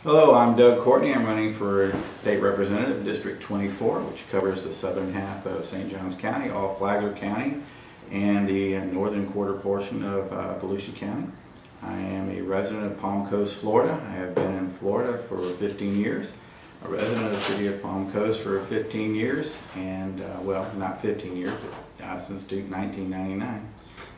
Hello, I'm Doug Courtney. I'm running for State Representative District 24, which covers the southern half of St. Johns County, all Flagler County, and the northern quarter portion of Volusia County. I am a resident of Palm Coast, Florida. I have been in Florida for 15 years, a resident of the city of Palm Coast for 15 years, and well, not 15 years, but since 1999.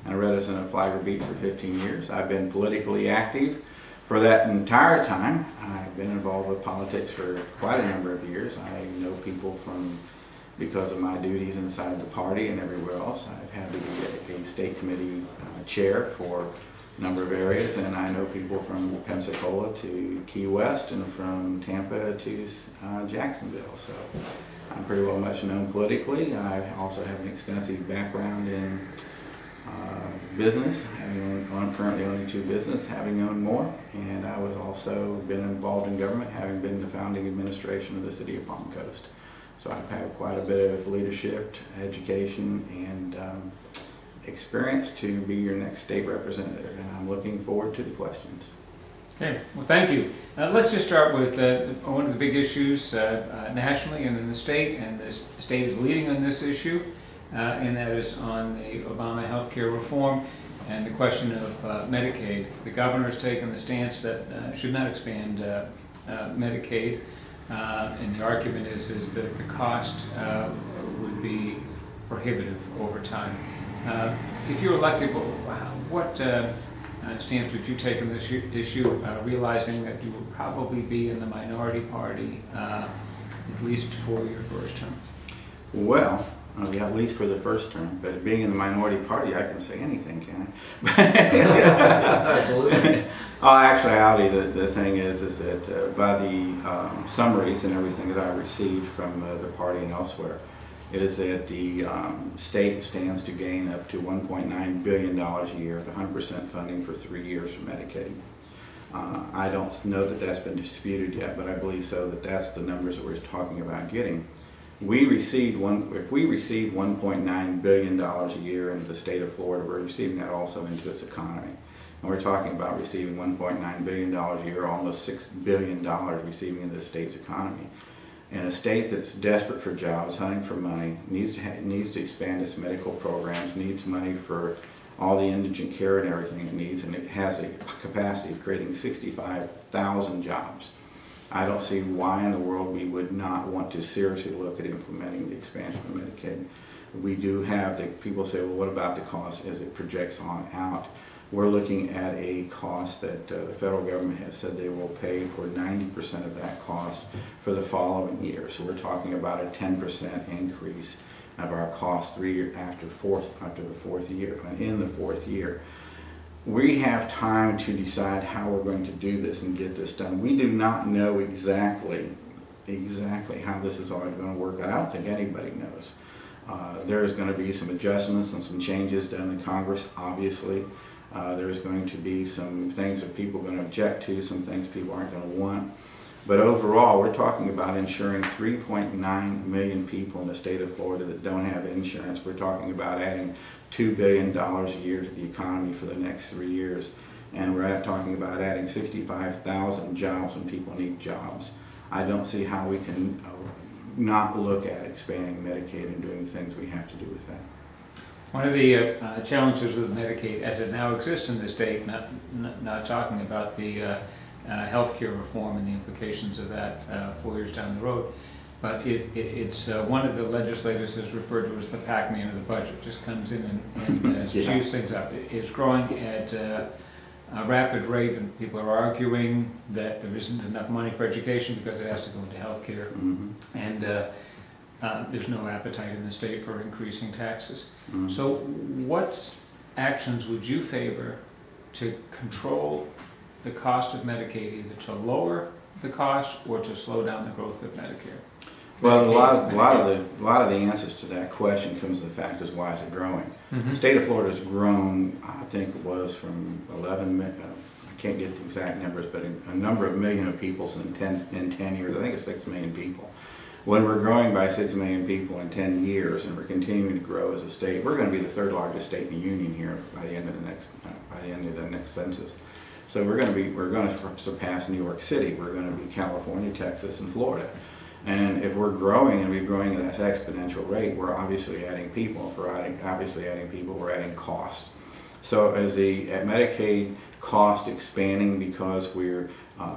And a resident of Flagler Beach for 15 years. I've been politically active for that entire time. I've been involved with politics for quite a number of years. I know people because of my duties inside the party and everywhere else. I've had to be a state committee chair for a number of areas, and I know people from Pensacola to Key West and from Tampa to Jacksonville. So I'm pretty well much known politically. I also have an extensive background in business, having currently owning 2 businesses, having owned more, and I was also been involved in government, having been in the founding administration of the city of Palm Coast. So I've had quite a bit of leadership, education, and experience to be your next state representative, and I'm looking forward to the questions. Okay, well, thank you. Let's just start with one of the big issues nationally and in the state, and the state is leading on this issue. And that is on the Obama health care reform and the question of Medicaid. The governor has taken the stance that should not expand Medicaid, and the argument is that the cost would be prohibitive over time. If you're elected, what stance would you take on this issue, realizing that you will probably be in the minority party at least for your first term? Well, yeah, at least for the first term, but being in the minority party, I can say anything, can I? Absolutely. Actually, the thing is that by the summaries and everything that I received from the party and elsewhere, is that the state stands to gain up to $1.9 billion a year at 100% funding for 3 years for Medicaid. I don't know that that's been disputed yet, but I believe so that that's the numbers that we're talking about getting. If we receive $1.9 billion a year into the state of Florida, we're receiving that also into its economy. And we're talking about receiving $1.9 billion a year, almost $6 billion receiving into the state's economy. And a state that's desperate for jobs, hunting for money, needs to expand its medical programs, needs money for all the indigent care and everything it needs, and it has a capacity of creating 65,000 jobs. I don't see why in the world we would not want to seriously look at implementing the expansion of Medicaid. We do have the people say, well, what about the cost as it projects on out? We're looking at a cost that the federal government has said they will pay for 90% of that cost for the following year. So we're talking about a 10% increase of our cost 3 years after the fourth year, and in the 4th year. We have time to decide how we're going to do this and get this done. We do not know exactly how this is all going to work out. I don't think anybody knows. There's going to be some adjustments and some changes done in Congress, obviously. There's going to be some things that people are going to object to, some things people aren't going to want. But overall, we're talking about insuring 3.9 million people in the state of Florida that don't have insurance. We're talking about adding $2 billion a year to the economy for the next 3 years. And we're talking about adding 65,000 jobs when people need jobs. I don't see how we can not look at expanding Medicaid and doing the things we have to do with that. One of the challenges with Medicaid as it now exists in the state, not talking about the health care reform and the implications of that 4 years down the road, but it's one of the legislators has referred to as the Pac-Man of the budget. Just comes in and chews things up. It's growing at a rapid rate, and people are arguing that there isn't enough money for education because it has to go into health care. Mm-hmm. And there's no appetite in the state for increasing taxes. Mm-hmm. So what actions would you favor to control the cost of Medicaid, either to lower the cost or to slow down the growth of Medicare? Well, a lot of the answers to that question comes to the fact is why is it growing? Mm-hmm. The state of Florida has grown, I think it was from 11 million, I can't get the exact numbers, but a number of million of people in 10 years. I think it's 6 million people. When we're growing by 6 million people in 10 years and we're continuing to grow as a state, we're going to be the 3rd largest state in the union here by the end of the next census. So we're going to surpass New York City. We're going to be California, Texas, and Florida. And if we're growing and we're growing at that exponential rate, we're obviously adding people. If we're obviously adding people, we're adding cost. So as the Medicaid cost expanding because we're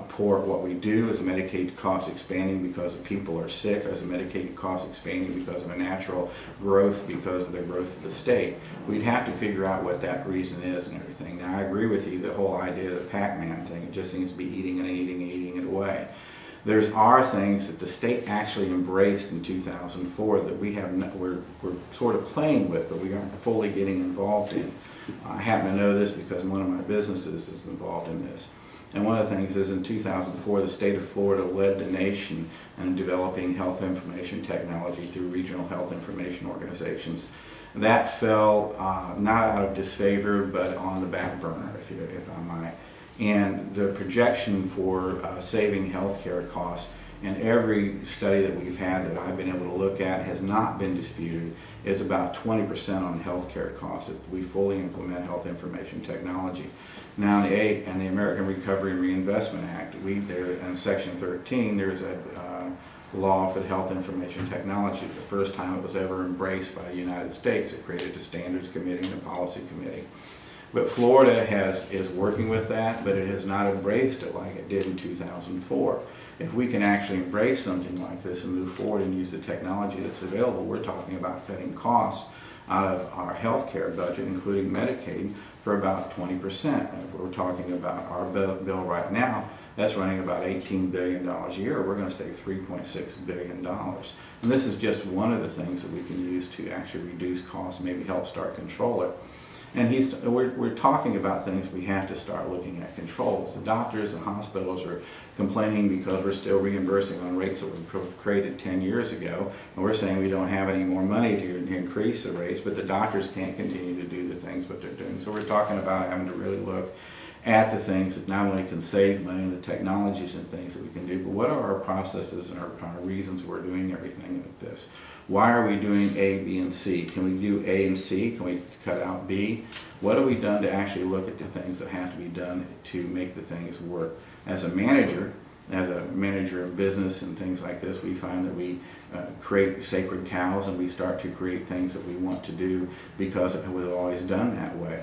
poor at what we do, is Medicaid cost expanding because of people are sick, is Medicaid cost expanding because of a natural growth, because of the growth of the state, we'd have to figure out what that reason is and everything. Now I agree with you, the whole idea of the Pac-Man thing, it just seems to be eating and eating and eating it away. There's are things that the state actually embraced in 2004 that we're sort of playing with, but we aren't fully getting involved in. I happen to know this because one of my businesses is involved in this. And one of the things is in 2004, the state of Florida led the nation in developing health information technology through regional health information organizations. That fell not out of disfavor, but on the back burner, if I might. And the projection for saving healthcare costs, and every study that we've had that I've been able to look at has not been disputed, is about 20% on healthcare costs if we fully implement health information technology. Now in the American Recovery and Reinvestment Act, in Section 13, there's a law for the health information technology. The first time it was ever embraced by the United States. It created a standards committee and a policy committee. But Florida is working with that, but it has not embraced it like it did in 2004. If we can actually embrace something like this and move forward and use the technology that's available, we're talking about cutting costs out of our health care budget, including Medicaid, for about 20%. If we're talking about our bill right now, that's running about $18 billion a year. We're going to save $3.6 billion. And this is just one of the things that we can use to actually reduce costs, maybe help start control it. And we're talking about things we have to start looking at controls. The doctors and hospitals are complaining because we're still reimbursing on rates that were created 10 years ago. And we're saying we don't have any more money to increase the rates, but the doctors can't continue to do the things what they're doing. So we're talking about having to really look at the things that not only can save money and the technologies and things that we can do, but what are our processes and our reasons we're doing everything like this? Why are we doing A, B, and C? Can we do A and C? Can we cut out B? What have we done to actually look at the things that have to be done to make the things work? As a manager of business and things like this, we find that we create sacred cows and we start to create things that we want to do because it was always done that way.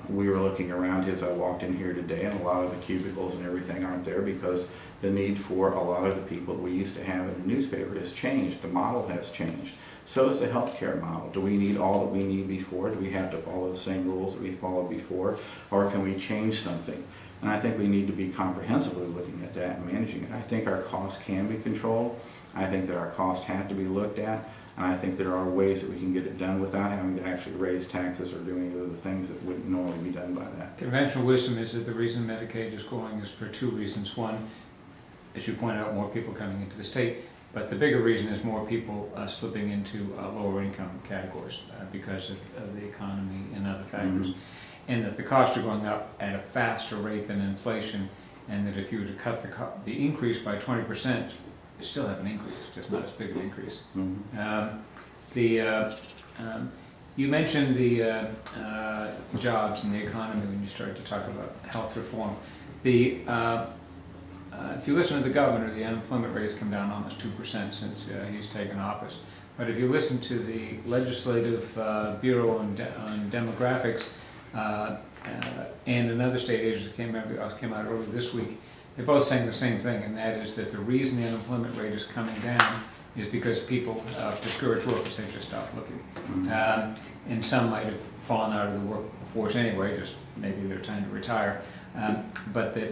We were looking around as I walked in here today, and a lot of the cubicles and everything aren't there because the need for a lot of the people that we used to have in the newspaper has changed. The model has changed. So is the healthcare model. Do we need all that we need before? Do we have to follow the same rules that we followed before? Or can we change something? And I think we need to be comprehensively looking at that and managing it. I think our costs can be controlled. I think that our costs have to be looked at. And I think there are ways that we can get it done without having to actually raise taxes or doing the things that wouldn't normally be done by that. Conventional wisdom is that the reason Medicaid is growing is for two reasons. One, as you point out, more people coming into the state, but the bigger reason is more people slipping into lower income categories because of the economy and other factors. Mm-hmm. And that the costs are going up at a faster rate than inflation, and that if you were to cut the increase by 20%, you still have an increase, just not as big an increase. Mm-hmm. You mentioned the jobs and the economy when you started to talk about health reform. If you listen to the governor, the unemployment rate has come down almost 2% since he's taken office. But if you listen to the Legislative Bureau on Demographics and another state agency that came out earlier this week, they're both saying the same thing, and that is that the reason the unemployment rate is coming down is because people, discouraged workers, they just stopped looking. Mm-hmm. And some might have fallen out of the workforce anyway, just maybe their time to retire. But that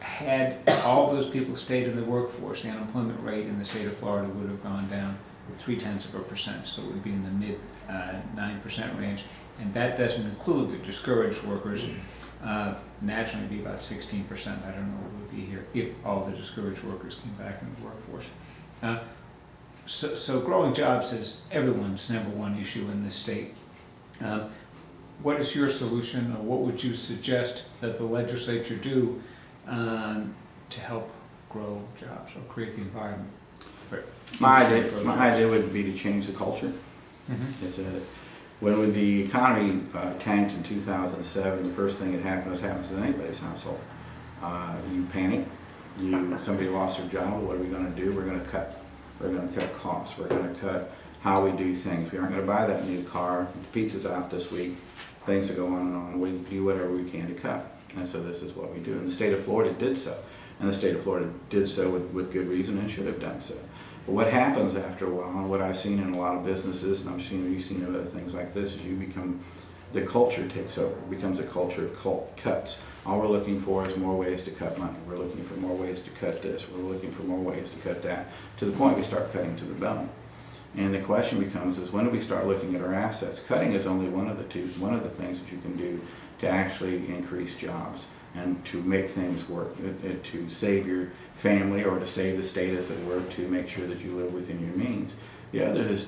had all those people stayed in the workforce, the unemployment rate in the state of Florida would have gone down 0.3%, so it would be in the mid 9% range. And that doesn't include the discouraged workers. Naturally be about 16%. I don't know what would be here if all the discouraged workers came back in the workforce. So growing jobs is everyone's #1 issue in this state. What is your solution, or what would you suggest that the legislature do to help grow jobs or create the environment? My idea would be to change the culture. Mm-hmm. When the economy tanked in 2007, the first thing that happened, as happens in anybody's household, you panic. Somebody lost their job. What are we going to do? We're going to cut. We're going to cut costs. We're going to cut how we do things. We aren't going to buy that new car. The pizza's out this week. Things are going on. We do whatever we can to cut. And so this is what we do. And the state of Florida did so. And the state of Florida did so with good reason and should have done so. But what happens after a while, and what I've seen in a lot of businesses, and I'm sure you've seen other things like this, is the culture takes over. It becomes a culture of cuts. All we're looking for is more ways to cut money. We're looking for more ways to cut this. We're looking for more ways to cut that, to the point we start cutting to the bone. And the question becomes is, when do we start looking at our assets? Cutting is only one of the things that you can do to actually increase jobs and to make things work, to save your family or to save the state, as it were, to make sure that you live within your means. The other is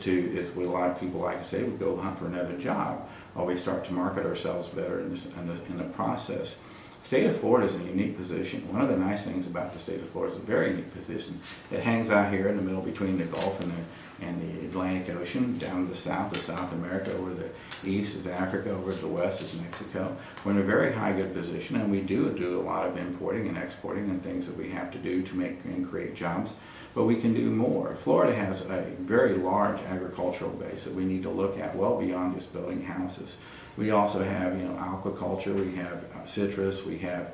what a lot of people like to say, we go hunt for another job, or we start to market ourselves better in the process. The state of Florida is in a unique position. One of the nice things about the state of Florida is a very unique position. It hangs out here in the middle between the Gulf and the Atlantic Ocean. Down to the south is South America, over to the east is Africa, over to the west is Mexico. We're in a very high good position, and we do a lot of importing and exporting and things that we have to do to make and create jobs. But we can do more. Florida has a very large agricultural base that we need to look at well beyond just building houses. We also have, aquaculture, we have citrus, we have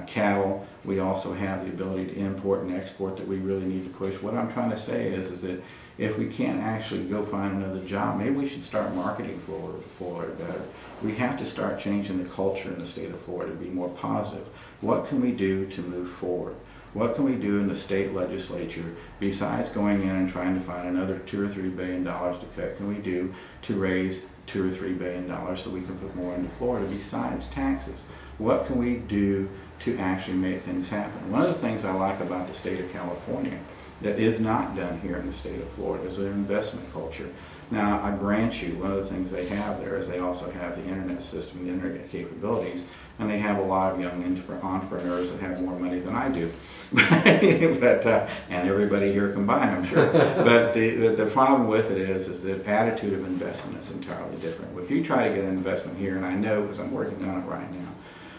cattle. We also have the ability to import and export that we really need to push. What I'm trying to say is that if we can't actually go find another job, maybe we should start marketing Florida better. We have to start changing the culture in the state of Florida to be more positive. What can we do to move forward? What can we do in the state legislature besides going in and trying to find another $2 or $3 billion to cut? Can we do to raise $2 or $3 billion so we can put more into Florida besides taxes? What can we do to actually make things happen? One of the things I like about the state of California that is not done here in the state of Florida is an investment culture. Now, I grant you, one of the things they have there is they also have the internet system, the internet capabilities, and they have a lot of young entrepreneurs that have more money than I do. And everybody here combined, I'm sure. But the problem with it is the attitude of investment is entirely different. If you try to get an investment here, and I know because I'm working on it right now,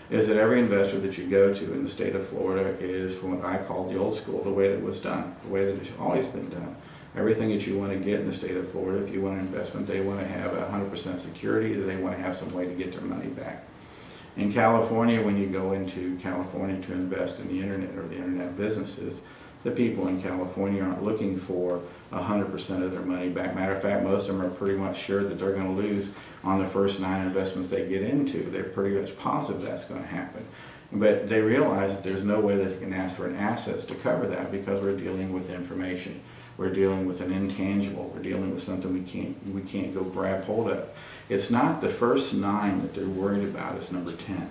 is that every investor that you go to in the state of Florida is from what I call the old school, the way that it was done, the way that it's always been done. Everything that you want to get in the state of Florida, if you want an investment, they want to have 100% security, they want to have some way to get their money back. In California, when you go into California to invest in the internet or the internet businesses, the people in California aren't looking for 100% of their money back. Matter of fact, most of them are pretty much sure that they're going to lose on the first 9 investments they get into. They're pretty much positive that's going to happen. But they realize that there's no way that they can ask for an assets to cover that because we're dealing with information. We're dealing with an intangible. We're dealing with something we can't go grab hold of. It's not the first 9 that they're worried about, it's number 10.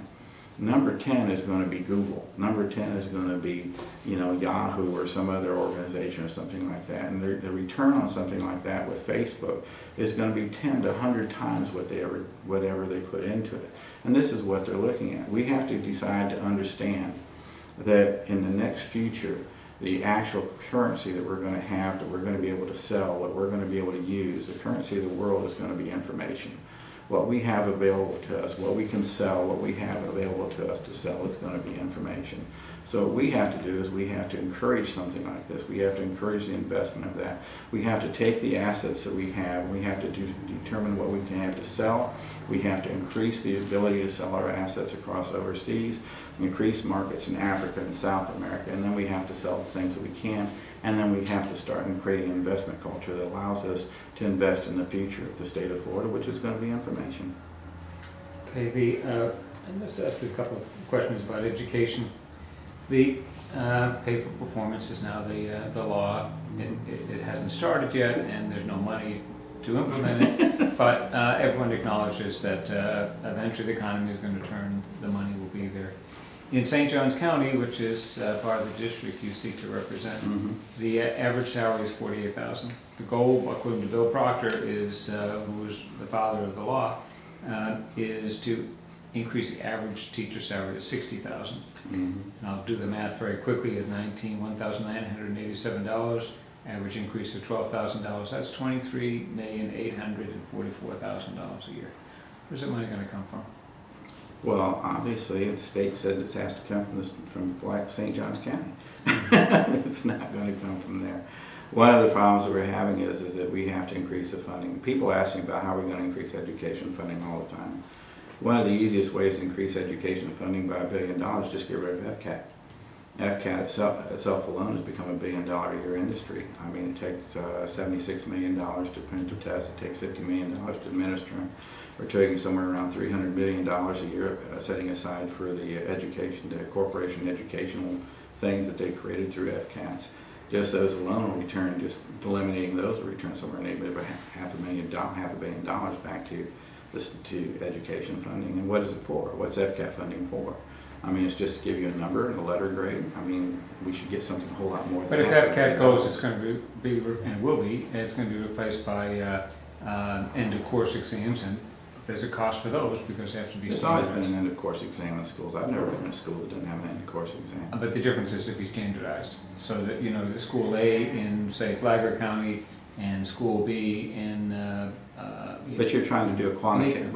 Number 10 is going to be Google. Number 10 is going to be, Yahoo or some other organization or something like that. And the return on something like that with Facebook is going to be 10 to 100 times whatever they put into it. And this is what they're looking at. We have to decide to understand that in the next future, the actual currency that we're going to have, that we're going to be able to sell, what we're going to be able to use, the currency of the world is going to be information. What we have available to us, what we can sell, what we have available to us to sell is going to be information. So what we have to do is we have to encourage something like this. We have to encourage the investment of that. We have to take the assets that we have, we have to determine what we can have to sell. We have to increase the ability to sell our assets across overseas, increase markets in Africa and South America, and then we have to sell the things that we can, and then we have to start creating an investment culture that allows us to invest in the future of the state of Florida, which is going to be information. Okay, let's ask a couple of questions about education. The pay for performance is now the law. It hasn't started yet, and there's no money to implement it, but everyone acknowledges that eventually the economy is going to turn, the money will be there. In St. Johns County, which is part of the district you seek to represent, the average salary is $48,000. The goal, according to Bill Proctor, is who is the father of the law, is to increase the average teacher salary to $60,000. And I'll do the math very quickly. At $1,987, average increase of $12,000. That's $23,844,000 a year. Where's that money going to come from? Well, obviously, the state said it has to come from St. Johns County. It's not going to come from there. One of the problems that we're having is that we have to increase the funding. People ask me about how we're going to increase education funding all the time. One of the easiest ways to increase education funding by $1 billion is just get rid of FCAT. FCAT itself alone has become $1 billion a year industry. I mean, it takes $76 million to print the test. It takes $50 million to administer them. We're taking somewhere around $300 million a year, setting aside for the education, the corporation educational things that they created through FCATs. Just those alone will return, just eliminating those will return somewhere in the neighborhood of half a billion dollars back to education funding. And what is it for? What's FCAT funding for? I mean, it's just to give you a number and a letter grade. I mean, we should get something a whole lot more. But if FCAT goes, it's going to be and will be, it's going to be replaced by end of course exams, and there's a cost for those because they have to be standardized. There's always been an end of course exam in schools. I've never been in a school that didn't have an end of course exam. But the difference is it'd be standardized, so that the school A in say Flagler County and school B in. But you're trying to do a quantitative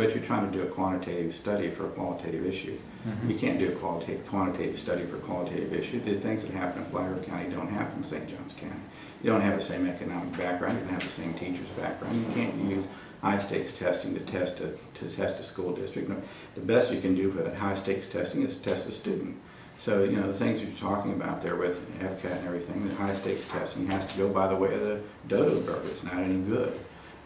study for a qualitative issue. Mm-hmm. You can't do a quantitative study for a qualitative issue. The things that happen in Flagler County don't happen in St. Johns County. You don't have the same economic background. You don't have the same teacher's background. You can't use high stakes testing to test a school district. No, the best you can do for that high stakes testing is test a student. So the things you're talking about there with FCAT and everything, the high stakes testing has to go by the way of the dodo bird. It's not any good.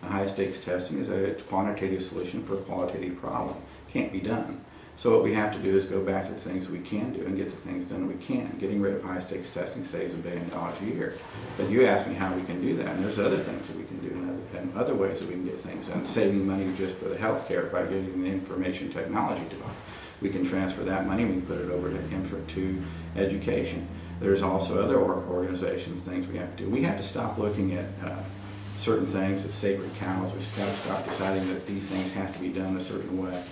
The high stakes testing is a quantitative solution for a qualitative problem. Can't be done. So what we have to do is go back to the things we can do and get the things done we can. Getting rid of high stakes testing saves $1 billion a year. But you asked me how we can do that, and there's other things that we can do and other ways that we can get things done. Saving money just for the healthcare by getting the information technology developed. We can transfer that money, we can put it over to education. There's also other organizations, things we have to do. We have to stop looking at certain things as sacred cows. We've got to stop deciding that these things have to be done a certain way.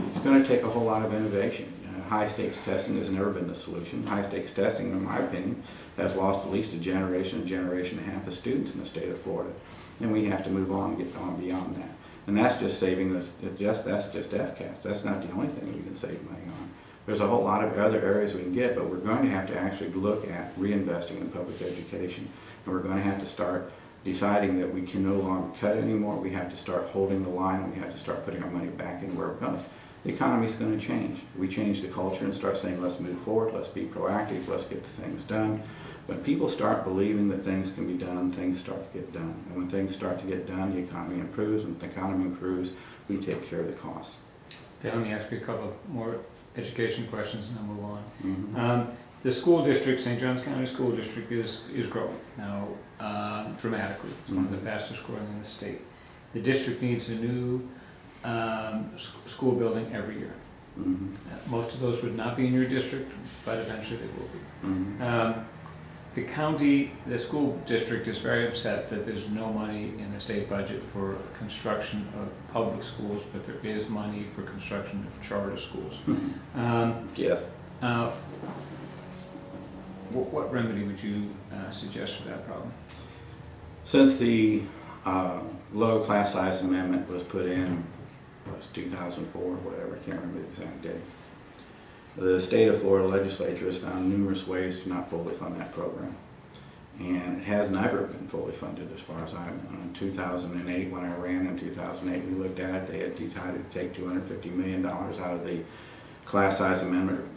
It's going to take a whole lot of innovation. High stakes testing has never been the solution. High stakes testing, in my opinion, has lost at least a generation and a half of students in the state of Florida. And we have to move on and get on beyond that. And that's just saving that's just FCAS. That's not the only thing we can save money on. There's a whole lot of other areas we can get, but we're going to have to actually look at reinvesting in public education. And we're going to have to start deciding that we can no longer cut anymore. We have to start holding the line, and we have to start putting our money back in where it goes. The economy's going to change. We change the culture and start saying, let's move forward, let's be proactive, let's get the things done. When people start believing that things can be done, things start to get done. And when things start to get done, the economy improves. When the economy improves, we take care of the costs. Okay, let me ask you a couple more education questions and then move on. Mm-hmm. The school district, St. Johns County School District, is growing now dramatically. It's one of the fastest growing in the state. The district needs a new school building every year. Mm-hmm. Most of those would not be in your district, but eventually they will be. Mm-hmm. The school district is very upset that there's no money in the state budget for construction of public schools, but there is money for construction of charter schools. Yes. What remedy would you suggest for that problem? Since the low class size amendment was put in, was 2004 or whatever, I can't remember the exact date, the state of Florida legislature has found numerous ways to not fully fund that program. And it has never been fully funded as far as I know. In 2008, when I ran in 2008, we looked at it, they had decided to take $250 million out of the class size amendment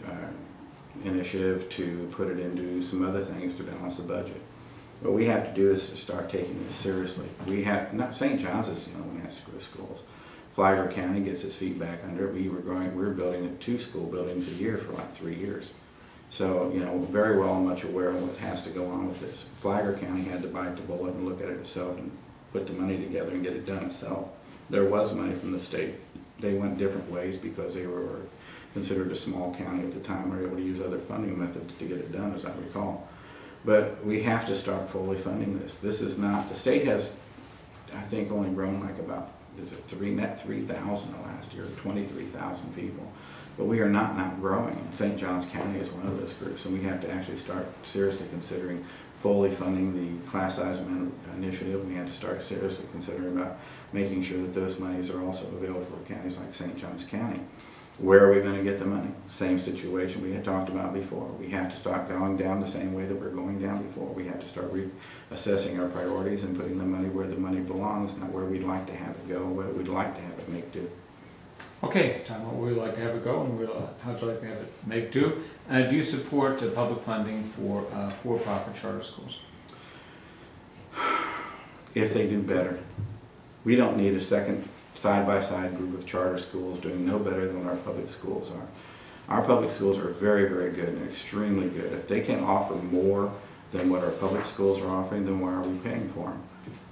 initiative to put it into some other things to balance the budget. What we have to do is to start taking this seriously. We have, not St. John's is the only one that has to go to schools. Flagler County gets its feet back under it. We're building 2 school buildings a year for like 3 years. So, very well and much aware of what has to go on with this. Flagler County had to bite the bullet and look at it itself and put the money together and get it done itself. There was money from the state. They went different ways because they were considered a small county at the time. We were able to use other funding methods to get it done, as I recall. But we have to start fully funding this. This is not, the state has, I think, only grown like about, net 3,000 last year, 23,000 people. But we are not growing. St. Johns County is one of those groups, and we have to actually start seriously considering fully funding the class size amendment initiative. We had to start seriously considering about making sure that those monies are also available for counties like St. Johns County. Where are we going to get the money? Same situation we had talked about before. We have to start going down the same way that we're going down before. We have to start reassessing our priorities and putting the money where the money belongs, not where we'd like to have it go, where we'd like to have it make do. Okay, Tom, where we'd like to have it go and how would you like to have it make do? Do you support public funding for for-profit charter schools? If they do better. We don't need a second side-by-side group of charter schools doing no better than what our public schools are. Our public schools are very, very good and extremely good. If they can offer more than what our public schools are offering, then why are we paying for them?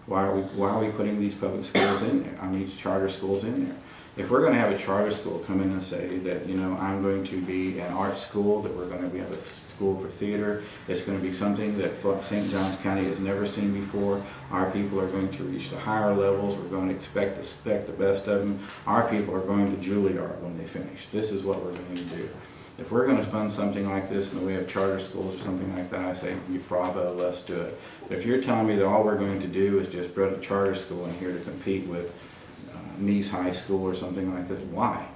Why are we putting these public schools in there? I mean, these charter schools in there. If we're going to have a charter school come in and say that, you know, I'm going to be an art school, that we have a school for theater, it's going to be something that St. Johns County has never seen before. Our people are going to reach the higher levels. We're going to expect the best of them. Our people are going to Juilliard when they finish. This is what we're going to do. If we're going to fund something like this in the way of charter schools or something like that, I say, bravo, let's do it. But if you're telling me that all we're going to do is just build a charter school in here to compete with Nice High School or something like this, why?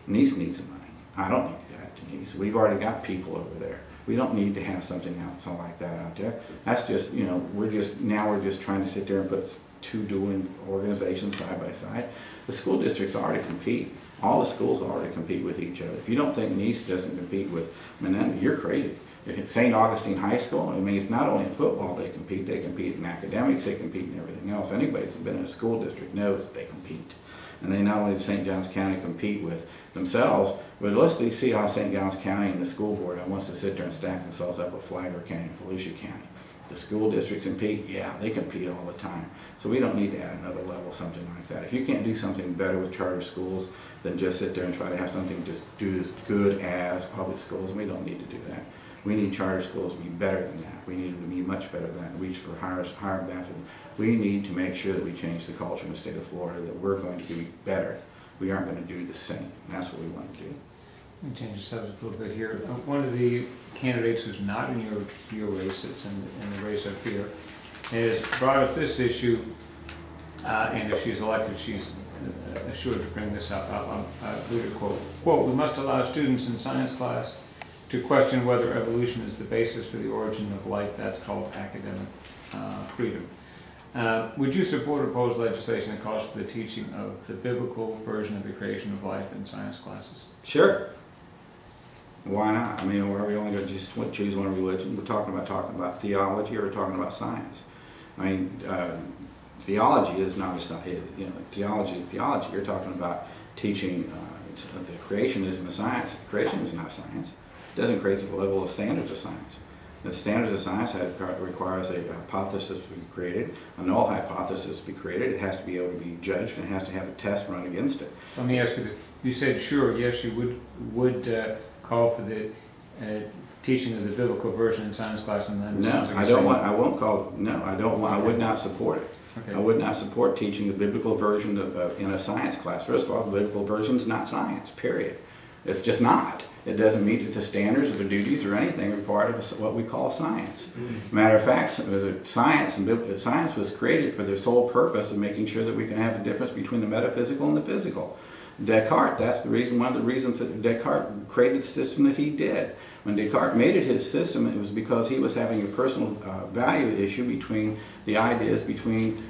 Nice needs the money. I don't need to add to Nice. We've already got people over there. We don't need to have something else like that out there. That's just, you know, we're just trying to sit there and put two dueling organizations side by side. The school districts already compete. All the schools already compete with each other. If you don't think Nice doesn't compete with, I mean, then you're crazy. If it's St. Augustine High School, I mean, it's not only in football they compete in academics, they compete in everything else. Anybody who's been in a school district knows that they compete. And they not only does St. Johns County compete with themselves, but let's see how St. Johns County and the school board wants to sit there and stack themselves up with Flagler County and Volusia County. The school districts compete, yeah, they compete all the time. So we don't need to add another level, something like that. If you can't do something better with charter schools than just sit there and try to have something just do as good as public schools, we don't need to do that. We need charter schools to be better than that. We need them to be much better than that, reach for higher benefit. We need to make sure that we change the culture in the state of Florida, that we're going to be better. We aren't going to do the same. That's what we want to do. Let me change the subject a little bit here. One of the candidates who's not in your race, it's in the race up here, has brought up this issue, and if she's elected, she's assured to bring this up. I'll read a quote. Quote, "We must allow students in science class to question whether evolution is the basis for the origin of life. That's called academic freedom." Would you support proposed legislation that calls for the teaching of the biblical version of the creation of life in science classes? Sure. Why not? I mean, are we only going to just choose one religion? We're talking about theology, or we're talking about science. I mean, theology is not a, you know, theology is theology. You're talking about teaching the creationism of science. Creation is not science. It doesn't create the level of standards of science. The standards of science requires a hypothesis to be created, a null hypothesis to be created. It has to be able to be judged, and it has to have a test run against it. So let me ask you this. You said, sure, yes, you would call for the teaching of the biblical version in science class, and then I would not support it. Okay. I would not support teaching the biblical version in a science class. First of all, the biblical version is not science, period. It's just not. It doesn't meet the standards or the duties or anything required of what we call science. Matter of fact, science was created for the sole purpose of making sure that we can have a difference between the metaphysical and the physical. Descartes, that's the reason, one of the reasons that Descartes created the system that he did. When Descartes made it his system, it was because he was having a personal value issue between the ideas between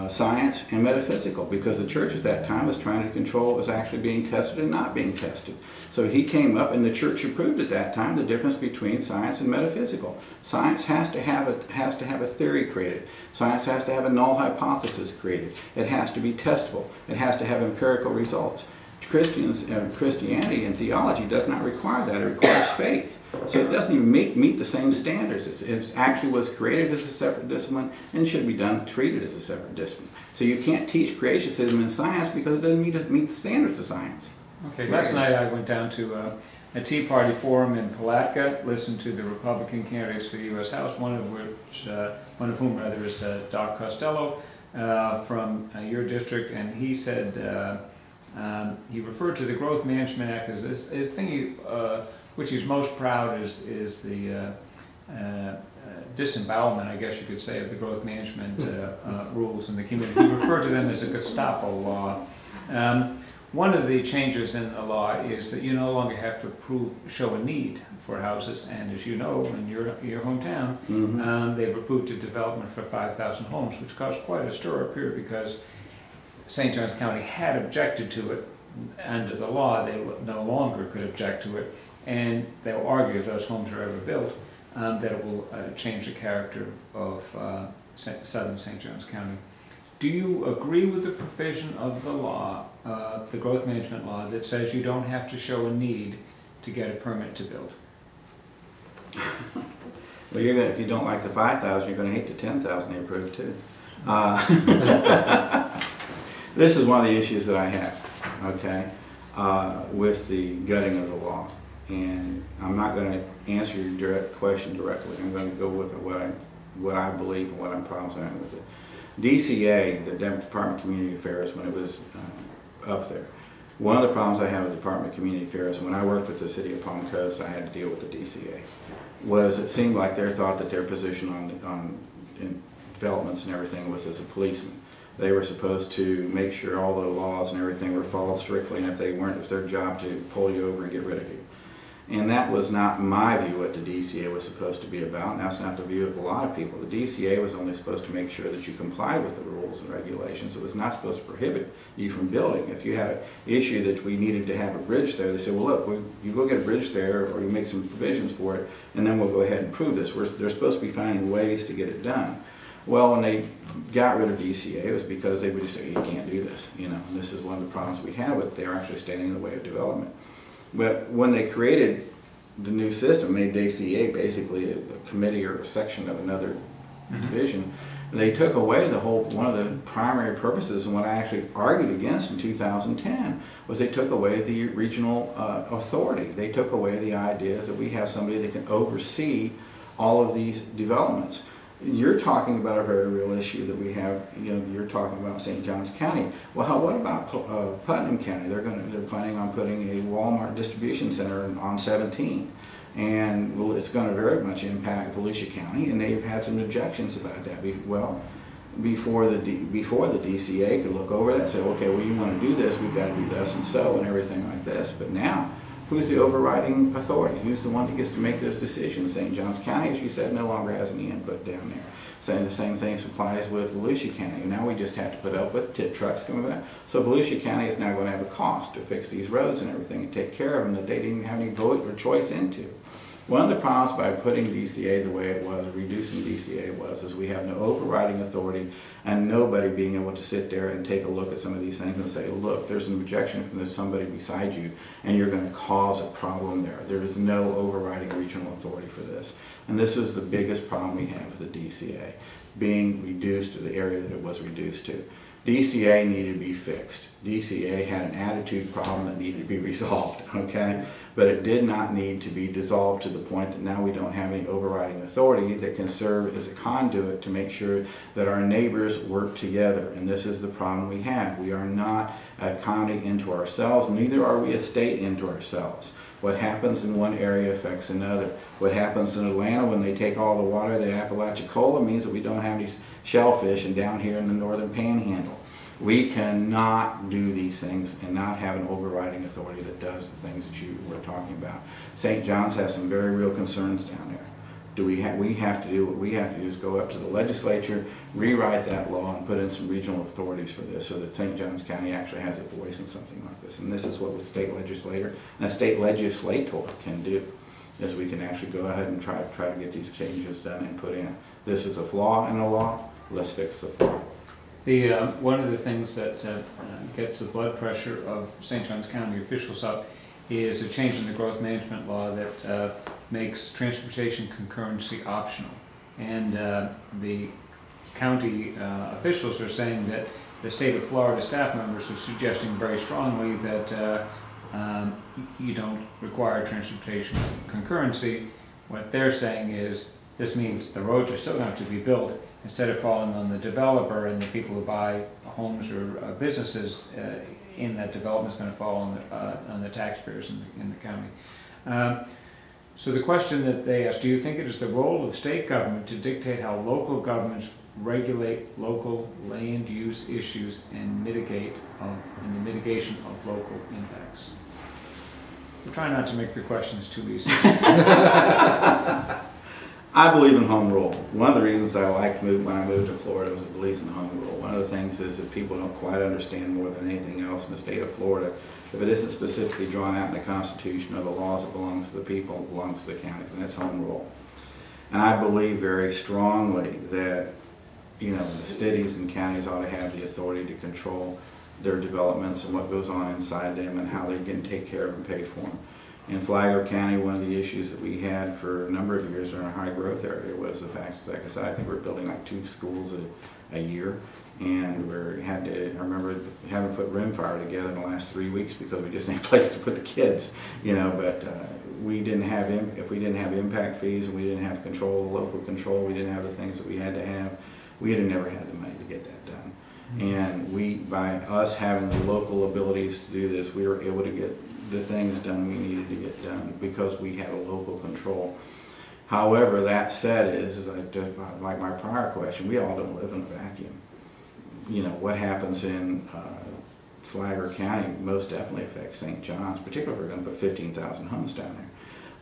science and metaphysical, because the church at that time was trying to control what was actually being tested and not being tested. So he came up, and the church approved at that time the difference between science and metaphysical. Science has to have a theory created. Science has to have a null hypothesis created. It has to be testable. It has to have empirical results. Christianity and theology does not require that. It requires faith. So it doesn't even meet the same standards. It actually was created as a separate discipline and should be treated as a separate discipline. So you can't teach creationism in science because it doesn't meet the standards of science. Okay, last night I went down to a Tea Party forum in Palatka, listened to the Republican candidates for the U.S. House, one of whom is Doc Costello from your district, and he said he referred to the Growth Management Act as this thing which he's most proud is the disembowelment, I guess you could say, of the growth management rules in the community. He referred to them as a Gestapo law. One of the changes in the law is that you no longer have to show a need for houses, and as you know, in your hometown, they've approved a development for 5,000 homes, which caused quite a stir up here because St. Johns County had objected to it. Under the law, they no longer could object to it, and they'll argue if those homes are ever built, that it will change the character of southern St. Johns County. Do you agree with the provision of the law, the growth management law, that says you don't have to show a need to get a permit to build? Well, if you don't like the 5,000, you're going to hate the 10,000 they approved too. This is one of the issues that I have, okay, with the gutting of the law. And I'm not going to answer your direct question directly. I'm going to go with what I believe and what I'm problems having with it. DCA, the Department of Community Affairs, when it was up there, one of the problems I had with the Department of Community Affairs, when I worked with the city of Palm Coast, I had to deal with the DCA, was it seemed like they thought that their position in developments and everything was as a policeman. They were supposed to make sure all the laws and everything were followed strictly, and if they weren't, it was their job to pull you over and get rid of you. And that was not my view what the DCA was supposed to be about, and that's not the view of a lot of people. The DCA was only supposed to make sure that you complied with the rules and regulations. It was not supposed to prohibit you from building. If you had an issue that we needed to have a bridge there, they said, well, look, you go get a bridge there, or you make some provisions for it, and then we'll go ahead and prove this. They're supposed to be finding ways to get it done. Well, when they got rid of DCA, it was because they would just say, you can't do this, you know, and this is one of the problems we have with they're actually standing in the way of development. But when they created the new system, made DCA basically a committee or a section of another division, they took away one of the primary purposes, and what I actually argued against in 2010 was they took away the regional authority. They took away the ideas that we have somebody that can oversee all of these developments. You're talking about a very real issue that we have. You know, you're talking about St. Johns County. Well, what about Putnam County? They're planning on putting a Walmart distribution center on 17, and well, it's going to very much impact Volusia County, and they've had some objections about that. Well, before the DCA could look over that and say, okay, well, you want to do this, we've got to do this and so and everything like this. But now, who's the overriding authority? Who's the one that gets to make those decisions? St. Johns County, as you said, no longer has any input down there. Saying the same thing applies with Volusia County. Now we just have to put up with tip trucks coming back. So Volusia County is now going to have a cost to fix these roads and everything and take care of them that they didn't have any vote or choice into. One of the problems by putting DCA the way it was, reducing DCA is we have no overriding authority and nobody being able to sit there and take a look at some of these things and say, look, there's an objection from somebody beside you and you're going to cause a problem there. There is no overriding regional authority for this. And this is the biggest problem we have with the DCA, being reduced to the area that it was reduced to. DCA needed to be fixed. DCA had an attitude problem that needed to be resolved, okay? But it did not need to be dissolved to the point that now we don't have any overriding authority that can serve as a conduit to make sure that our neighbors work together. And this is the problem we have. We are not a county into ourselves, neither are we a state into ourselves. What happens in one area affects another. What happens in Atlanta when they take all the water of the Apalachicola means that we don't have these shellfish, and down here in the northern panhandle. We cannot do these things and not have an overriding authority that does the things that you were talking about. St. John's has some very real concerns down there. We have to do what we have to do is go up to the legislature, rewrite that law, and put in some regional authorities for this so that St. Johns County actually has a voice in something like this. And this is what the state legislator and a state legislator can do, is we can actually go ahead and try to get these changes done and put in. This is a flaw in the law. Let's fix the flaw. One of the things that gets the blood pressure of St. Johns County officials up is a change in the growth management law that makes transportation concurrency optional. And the county officials are saying that the state of Florida staff members are suggesting very strongly that you don't require transportation concurrency. What they're saying is this means the roads are still going to have to be built. Instead of falling on the developer and the people who buy homes or businesses in that development is going to fall on the taxpayers in the county. So the question that they asked, do you think it is the role of state government to dictate how local governments regulate local land use issues and the mitigation of local impacts? We're trying not to make the questions too easy. I believe in home rule. One of the reasons I liked when I moved to Florida was the belief in home rule. One of the things is that people don't quite understand more than anything else in the state of Florida. If it isn't specifically drawn out in the Constitution or the laws that belongs to the people, it belongs to the counties, and that's home rule. And I believe very strongly that, you know, the cities and counties ought to have the authority to control their developments and what goes on inside them and how they're getting taken care of and paid for them. In Flagler County, one of the issues that we had for a number of years in our high growth area was the fact that, like I said, I think we're building like 2 schools a year, and I remember having put rimfire together in the last 3 weeks because we just didn't have a place to put the kids, you know. But we didn't have if we didn't have impact fees and we didn't have control, local control, we didn't have the things that we had to have, we'd have never had the money to get that done. And by us having the local abilities to do this, we were able to get the things done we needed to get done because we had a local control. However, that said like my prior question, we all don't live in a vacuum. You know, what happens in Flagler County most definitely affects St. John's, particularly if we're going to put 15,000 homes down there.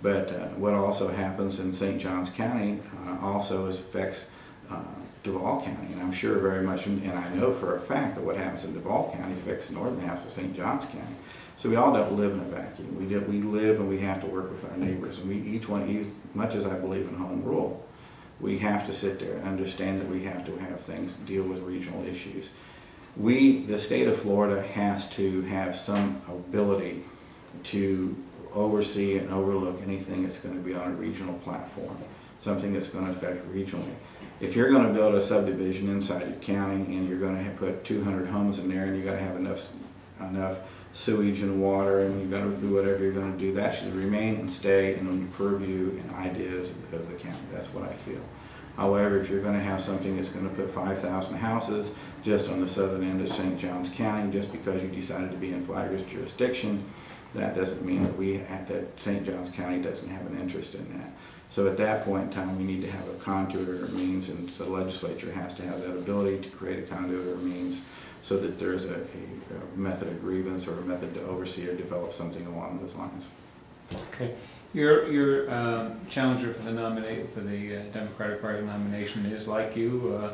But what also happens in St. John's County also affects Duval County, and I'm sure very much, and I know for a fact that what happens in Duval County affects the northern half of St. John's County. So we all don't live in a vacuum. We live and we have to work with our neighbors, and each much as I believe in home rule, we have to sit there and understand that we have to have things to deal with regional issues. The state of Florida has to have some ability to oversee and overlook anything that's going to be on a regional platform, something that's going to affect regionally. If you're going to build a subdivision inside your county and you're going to put 200 homes in there and you've got to have enough sewage and water and you're going to do whatever you're going to do, that should remain and stay in the purview and ideas of the county. That's what I feel. However, if you're going to have something that's going to put 5,000 houses just on the southern end of St. Johns County, just because you decided to be in Flagler's jurisdiction, that doesn't mean that St. Johns County doesn't have an interest in that. So at that point in time, we need to have a conduit or means, and so the legislature has to have that ability to create a conduit or means so that there's a method of grievance or a method to oversee or develop something along those lines. Okay. Your challenger for the Democratic Party nomination is like you,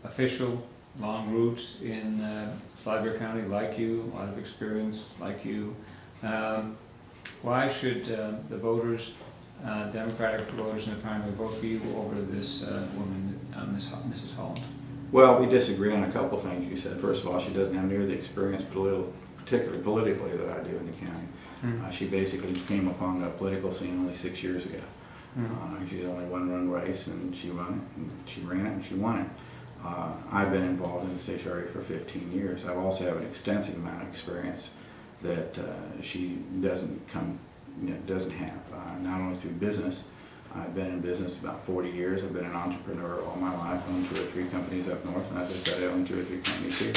official, long roots in Flagler County, like you, a lot of experience, like you. Why should the voters, Democratic voters in the primary, vote for you over this woman, Mrs. Holland? Well, we disagree on a couple things you said. First of all, she doesn't have near the experience, particularly politically, that I do in the county. She basically came upon the political scene only 6 years ago. She had only one run race, and she ran it, and she won it. I've been involved in the state area for 15 years. I also have an extensive amount of experience that she doesn't have. Not only through business, I've been in business about 40 years. I've been an entrepreneur all my life. I own 2 or 3 companies up north, and as I said, I own 2 or 3 companies here.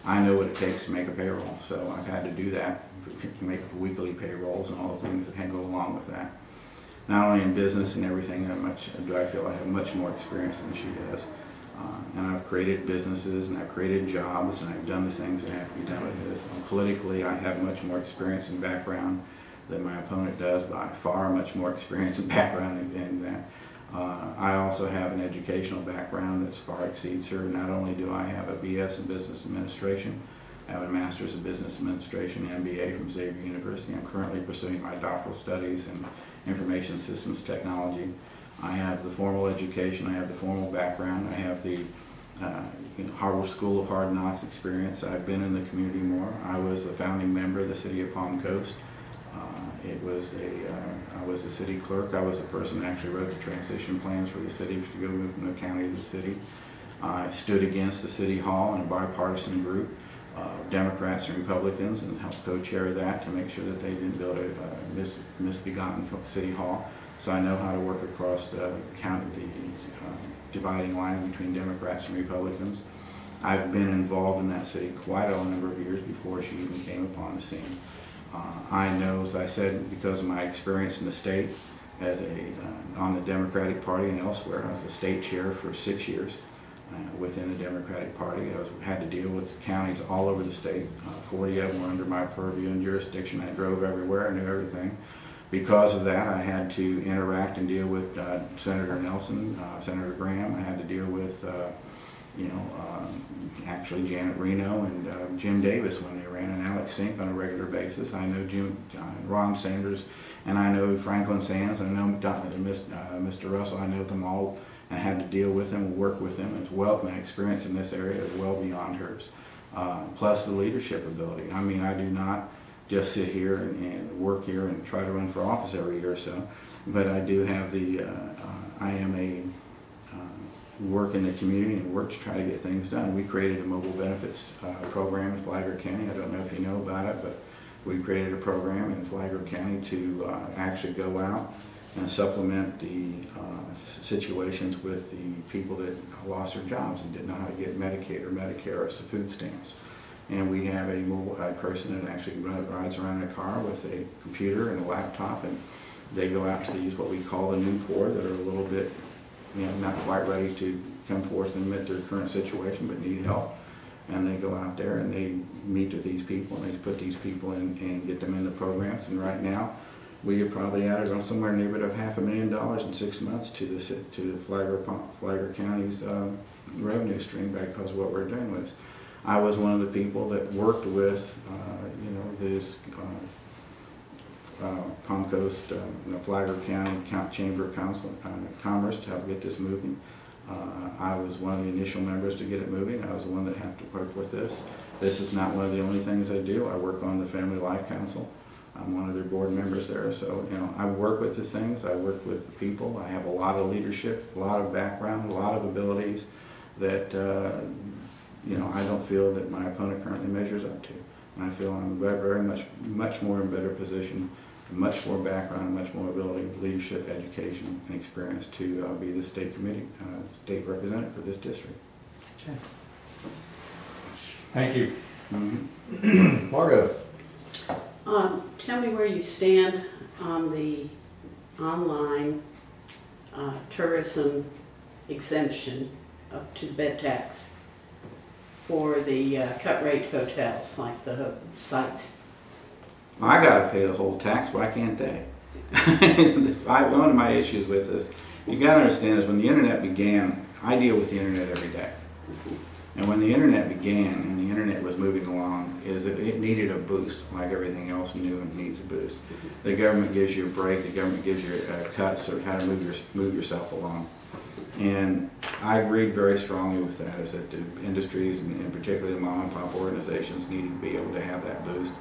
I know what it takes to make a payroll, so I've had to do that, to make weekly payrolls and all the things that go along with that. Not only in business and everything, do I feel I have much more experience than she does. And I've created businesses and I've created jobs and I've done the things that have to be done with this. Politically, I have much more experience and background than my opponent does, by far much more experience and background in that. I also have an educational background that far exceeds her. Not only do I have a BS in Business Administration, I have a Master's in Business Administration, MBA from Xavier University. I'm currently pursuing my doctoral studies in Information Systems Technology. I have the formal education, I have the formal background, I have the Harvard School of Hard Knocks experience. I've been in the community more. I was a founding member of the City of Palm Coast. I was a city clerk. I was the person that actually wrote the transition plans for the city to go move from the county to the city. I stood against the City Hall in a bipartisan group, Democrats and Republicans, and helped co-chair that to make sure that they didn't build a misbegotten City Hall. So I know how to work across the county, the dividing line between Democrats and Republicans. I've been involved in that city quite a number of years before she even came upon the scene. I know, as I said, because of my experience in the state as on the Democratic Party and elsewhere, I was a state chair for 6 years within the Democratic Party. I had to deal with counties all over the state. 40 of them were under my purview and jurisdiction. I drove everywhere, I knew everything. Because of that, I had to interact and deal with Senator Nelson, Senator Graham. I had to deal with, actually Janet Reno and Jim Davis when they ran, and Alex Sink on a regular basis. I know Ron Sanders, and I know Franklin Sands, and I know Mr. Russell. I know them all, and I had to deal with them and work with them as well. My experience in this area is well beyond hers. Plus the leadership ability. I mean, I do not just sit here and work here and try to run for office every year or so, but I do have I am a work in the community and work to try to get things done. We created a mobile benefits program in Flagler County. I don't know if you know about it, but we created a program in Flagler County to actually go out and supplement the situations with the people that lost their jobs and didn't know how to get Medicaid or Medicare or food stamps. And we have a person that actually rides around in a car with a computer and a laptop, and they go out to these what we call the new poor that are a little bit, not quite ready to come forth and admit their current situation but need help. And they go out there and they meet with these people and they put these people in and get them in the programs. And right now, we have probably added on somewhere in the neighborhood of $500,000 in 6 months to the Flagler County's revenue stream because of what we're doing with this. I was one of the people that worked with, this Palm Coast, Flagler County Chamber of Commerce to help get this moving. I was one of the initial members to get it moving. I was the one that had to work with this. This is not one of the only things I do. I work on the Family Life Council. I'm one of their board members there. So, I work with the things. I work with the people. I have a lot of leadership, a lot of background, a lot of abilities that, I don't feel that my opponent currently measures up to. And I feel I'm very much more in better position, much more background, much more ability, leadership, education, and experience to be the state representative for this district. Okay. Thank you. Mm-hmm. Margo. Tell me where you stand on the online tourism exemption up to the bed tax for the cut-rate hotels, like the sites. I got to pay the whole tax. Why can't they? One of my issues with this, you got to understand, is when the internet began, I deal with the internet every day. And when the internet began and the internet was moving along, it needed a boost, like everything else new and needs a boost. The government gives you a break. The government gives you cuts of how to move yourself along. And I agreed very strongly with that, is that the industries and particularly the mom and pop organizations needed to be able to have that boost,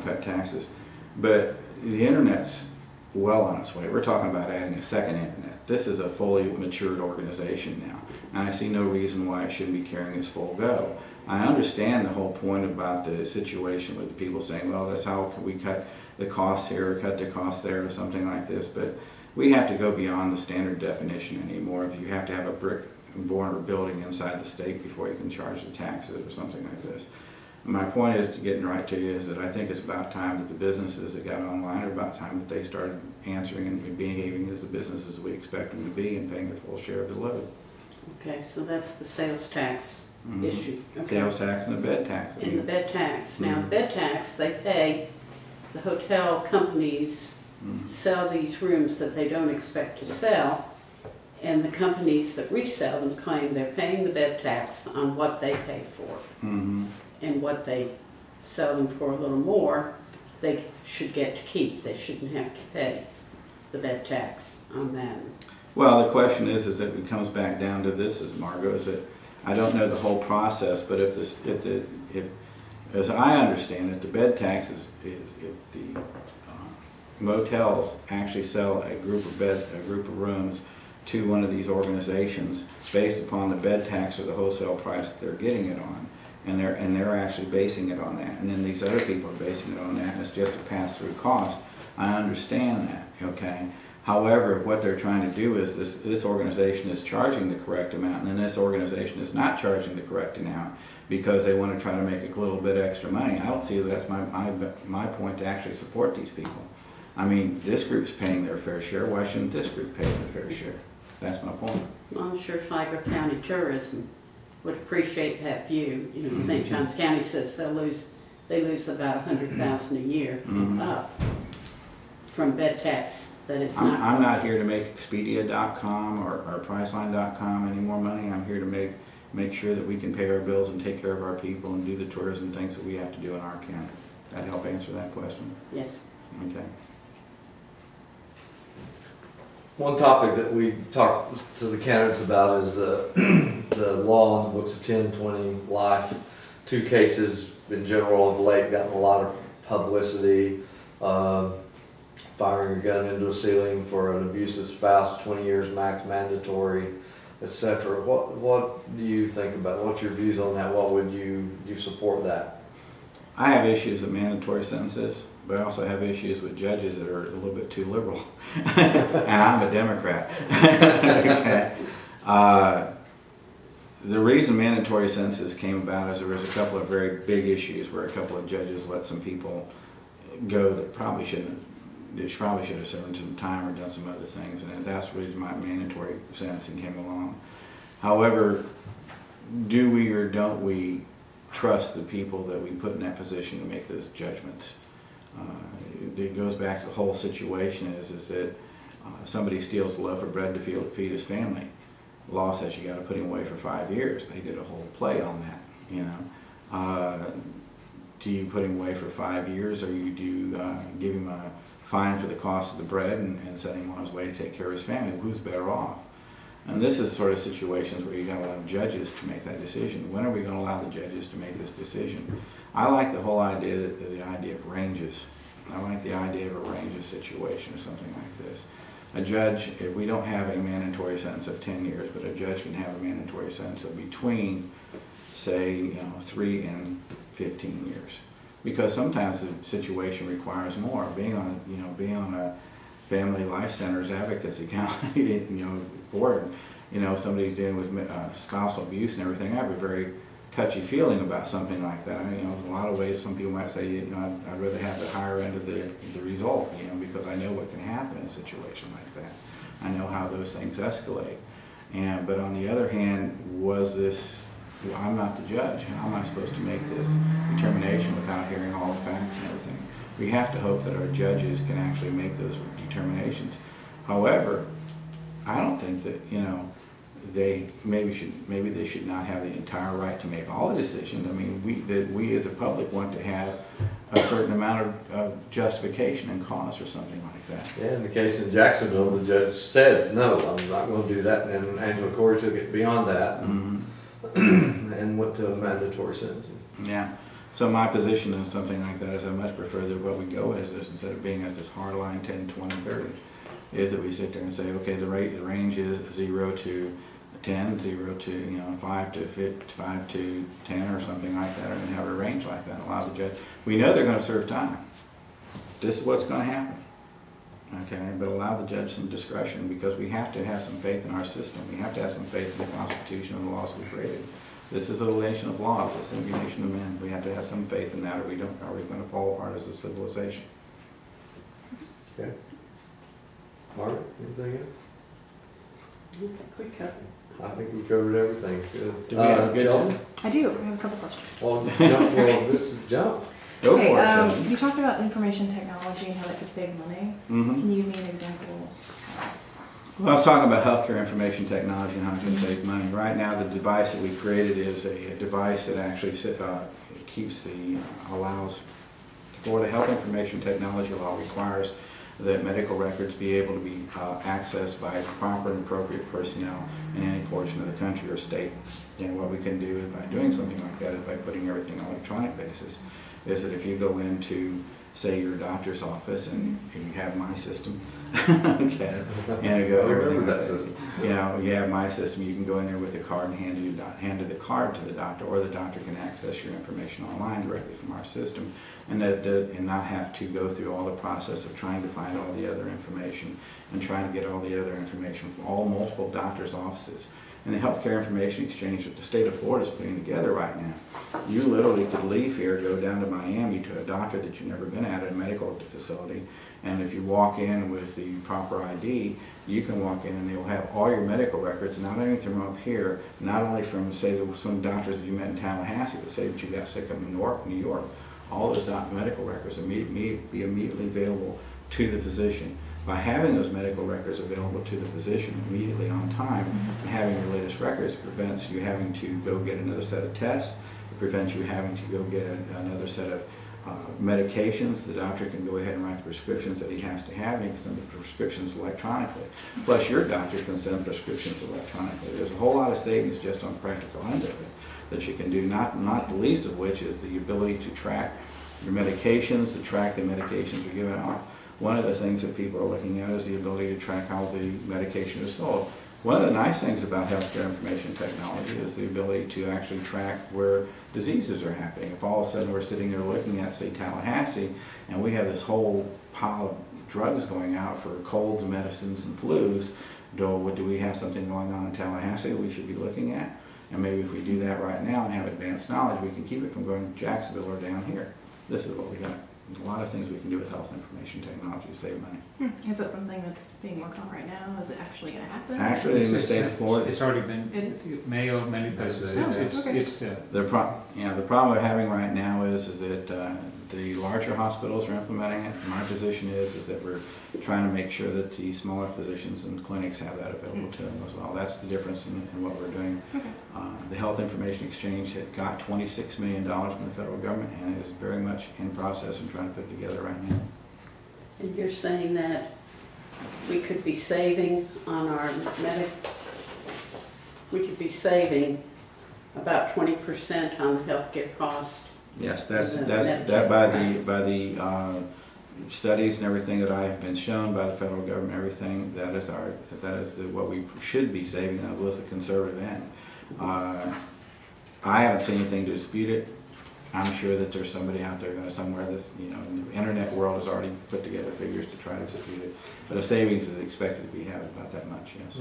cut taxes. But the internet's well on its way. We're talking about adding a second internet. This is a fully matured organization now, and I see no reason why it shouldn't be carrying its full go. I understand the whole point about the situation with the people saying, well, that's how can we cut the costs here, or cut the costs there, or something like this, but we have to go beyond the standard definition anymore. If you have to have a brick and mortar building inside the state before you can charge the taxes or something like this. My point is, to getting right to you, is that I think it's about time that the businesses that got online, are about time that they started answering and behaving as the businesses we expect them to be and paying their full share of the load. Okay, so that's the sales tax issue. Okay. Sales tax and the bed tax. And the bed tax. Now, the bed tax, they pay, the hotel companies sell these rooms that they don't expect to sell, and the companies that resell them claim they're paying the bed tax on what they pay for. And what they sell them for a little more, they should get to keep. They shouldn't have to pay the bed tax on that. Well, the question is that it comes back down to this, as Margo, is that I don't know the whole process, but if as I understand it, the bed tax is if the motels actually sell a group of rooms to one of these organizations based upon the bed tax or the wholesale price that they're getting it on. And they're actually basing it on that, and then these other people are basing it on that, and it's just a pass-through cost. I understand that, okay? However, what they're trying to do is this organization is charging the correct amount, and then this organization is not charging the correct amount because they want to try to make a little bit extra money. I don't see that's my point to actually support these people. I mean, this group's paying their fair share. Why shouldn't this group pay their fair share? That's my point. Well, I'm sure Figo County Tourism would appreciate that view. You know, St. Johns County says they lose about $100,000 a year from bed tax. That is not. I'm not here to make Expedia.com or Priceline.com any more money. I'm here to make sure that we can pay our bills and take care of our people and do the tourism things that we have to do in our county. That help answer that question? Yes. Okay. One topic that we talked to the candidates about is the law on the books of 1020 life. 2 cases in general of late gotten a lot of publicity. Firing a gun into a ceiling for an abusive spouse, 20 years max mandatory, etc. What do you think about? What's your views on that? What would you support that? I have issues with mandatory sentences, but I also have issues with judges that are a little bit too liberal. And I'm a Democrat. Okay. The reason mandatory sentences came about is there was a couple of very big issues where a couple of judges let some people go that probably shouldn't. They probably should have served some time or done some other things, and that's the reason my mandatory sentencing came along. However, do we or don't we trust the people that we put in that position to make those judgments? It goes back to the whole situation is that somebody steals a loaf of bread to feed his family. The law says you got to put him away for 5 years. They did a whole play on that, you know. Do you put him away for 5 years, or do you give him a fine for the cost of the bread and send him on his way to take care of his family? Who's better off? And this is sort of situations where you got to allow judges to make that decision. When are we going to allow the judges to make this decision? I like the whole idea, the idea of ranges. I like the idea of a ranges situation or something like this. A judge, if we don't have a mandatory sentence of 10 years, but a judge can have a mandatory sentence of between, say, 3 and 15 years. Because sometimes the situation requires more. Being on a Family Life Center's advocacy board, somebody's dealing with spousal abuse and everything. I have a very touchy feeling about something like that. I mean, in a lot of ways, some people might say, I'd rather have the higher end of the result, because I know what can happen in a situation like that. I know how those things escalate. But on the other hand, I'm not the judge. How am I supposed to make this determination without hearing all the facts and everything? We have to hope that our judges can actually make those determinations. However, I don't think that, maybe they should not have the entire right to make all the decisions. I mean, we as a public want to have a certain amount of justification and cause or something like that. Yeah, in the case in Jacksonville, the judge said, no, I'm not going to do that, and Angela Corey took it beyond that. And went to mandatory sentencing. Yeah. So my position in something like that is I much prefer that what we go is this, instead of being at this hard line 10, 20, 30, is that we sit there and say, okay, the range is 0 to 10, 0 to 5 to 5, 5 to 10 or something like that, and have a range like that. Allow the judge. We know they're going to serve time. This is what's going to happen. Okay, but allow the judge some discretion, because we have to have some faith in our system. We have to have some faith in the Constitution and the laws we created. This is a nation of laws. This is a nation of men. We have to have some faith in that, or are we going to fall apart as a civilization? Okay. Margaret, anything else? I think we covered everything. Good. Do we have a good Sheldon? time? I do. I have a couple questions. Well, this is jump. Go Okay, for it, Sheldon. you talked about information technology and how that could save money. Can you give me an example? Well, I was talking about healthcare information technology and how it can save money. Right now, the device that we created is a device that actually allows, for the health information technology law requires that medical records be able to be accessed by proper and appropriate personnel in any portion of the country or state. And what we can do by doing something like that is by putting everything on an electronic basis, is that if you go into, say, your doctor's office and you have my system, Okay, and it goes, I remember everything that like system. You know, you have my system, you can go in there with a card and hand the card to the doctor, or the doctor can access your information online directly from our system, and and not have to go through all the process of trying to find all the other information and trying to get all the other information from all multiple doctors' offices. And the healthcare information exchange that the state of Florida is putting together right now, you literally could leave here, go down to Miami to a doctor that you've never been at a medical facility, and if you walk in with the proper ID, you can walk in and they'll have all your medical records, not only from up here, not only from, say, some doctors that you met in Tallahassee, but say that you got sick up in New York. All those medical records be immediately available to the physician. By having those medical records available to the physician immediately on time and having your latest records, it prevents you having to go get another set of tests. It prevents you having to go get another set of medications. The doctor can go ahead and write the prescriptions that he has to have, and he can send the prescriptions electronically. Plus, your doctor can send prescriptions electronically. There's a whole lot of savings just on the practical end of it that you can do, not the least of which is the ability to track your medications, to track the medications you're giving out. One of the things that people are looking at is the ability to track how the medication is sold. One of the nice things about healthcare information technology is the ability to actually track where diseases are happening. If all of a sudden we're sitting there looking at, say, Tallahassee, and we have this whole pile of drugs going out for colds, medicines, and flus, do we have something going on in Tallahassee that we should be looking at? And maybe if we do that right now and have advanced knowledge, we can keep it from going to Jacksonville or down here. This is what we got. There's a lot of things we can do with health information technology to save money. Is that something that's being worked on right now? Is it actually going to happen? Actually, in the state of Florida, It's already been, It is? Mayo, many places, Oh, okay. the problem we're having right now is that the larger hospitals are implementing it. My position is that we're trying to make sure that the smaller physicians and clinics have that available to them as well. That's the difference in what we're doing. Okay. The Health Information Exchange had got $26 million from the federal government, and it is very much in process and trying to put it together right now. And you're saying that we could be saving on our we could be saving about 20% on the healthcare cost. Yes, that by the studies and everything that I have been shown by the federal government, everything that is what we should be saving. That was the conservative end. I haven't seen anything to dispute it. I'm sure that there's somebody out there somewhere that's, in the internet world has already put together figures to try to dispute it. But a savings is expected to be had about that much, yes.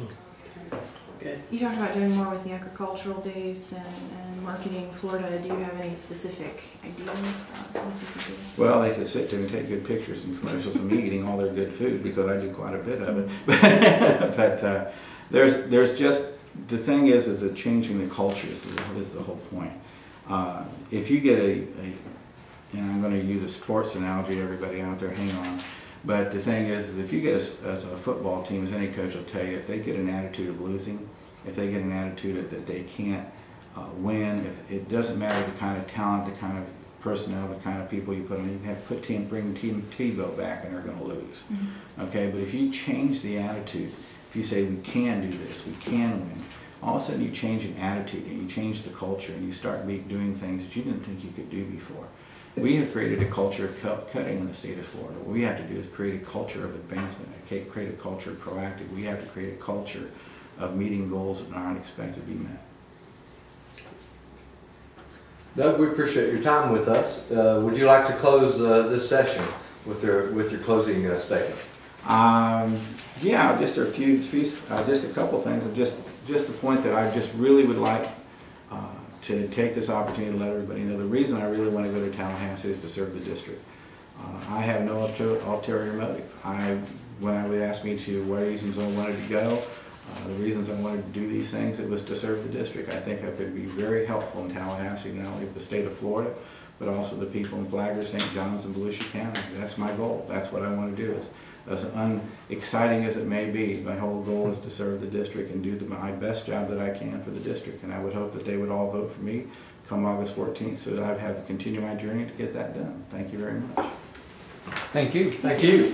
Good. You talked about doing more with the agricultural base and marketing Florida. Do you have any specific ideas about things we could do? Well, they could sit there and take good pictures and commercials of me eating all their good food, because I do quite a bit of it. But there's just, the thing is that changing the culture is the whole point. If you get and I'm going to use a sports analogy, everybody out there, hang on. But the thing is if you get as a football team, as any coach will tell you, if they get an attitude of losing, if they get an attitude that they can't win, if it doesn't matter the kind of talent, the kind of personnel, the kind of people you put in, you can have bring Team Tebow back and they're going to lose. Mm-hmm. Okay, but if you change the attitude, if you say we can do this, we can win, all of a sudden you change an attitude and you change the culture and you start doing things that you didn't think you could do before. We have created a culture of cutting in the state of Florida. What we have to do is create a culture of advancement, create a culture of proactive. We have to create a culture of meeting goals that aren't expected to be met. Doug, we appreciate your time with us. Would you like to close this session with your closing statement? Yeah, just a couple things. Just the point that I just really would like to take this opportunity to let everybody know the reason I really want to go to Tallahassee is to serve the district. I have no ulterior motive. When I would ask me to what reasons I wanted to go, the reasons I wanted to do these things, it was to serve the district. I think I could be very helpful in Tallahassee, not only for the state of Florida, but also the people in Flagler, St. Johns, and Volusia County. That's my goal. That's what I want to do. As unexciting as it may be, my whole goal is to serve the district and do my best job that I can for the district. And I would hope that they would all vote for me come August 14th so that I'd have to continue my journey to get that done. Thank you very much. Thank you. Thank you.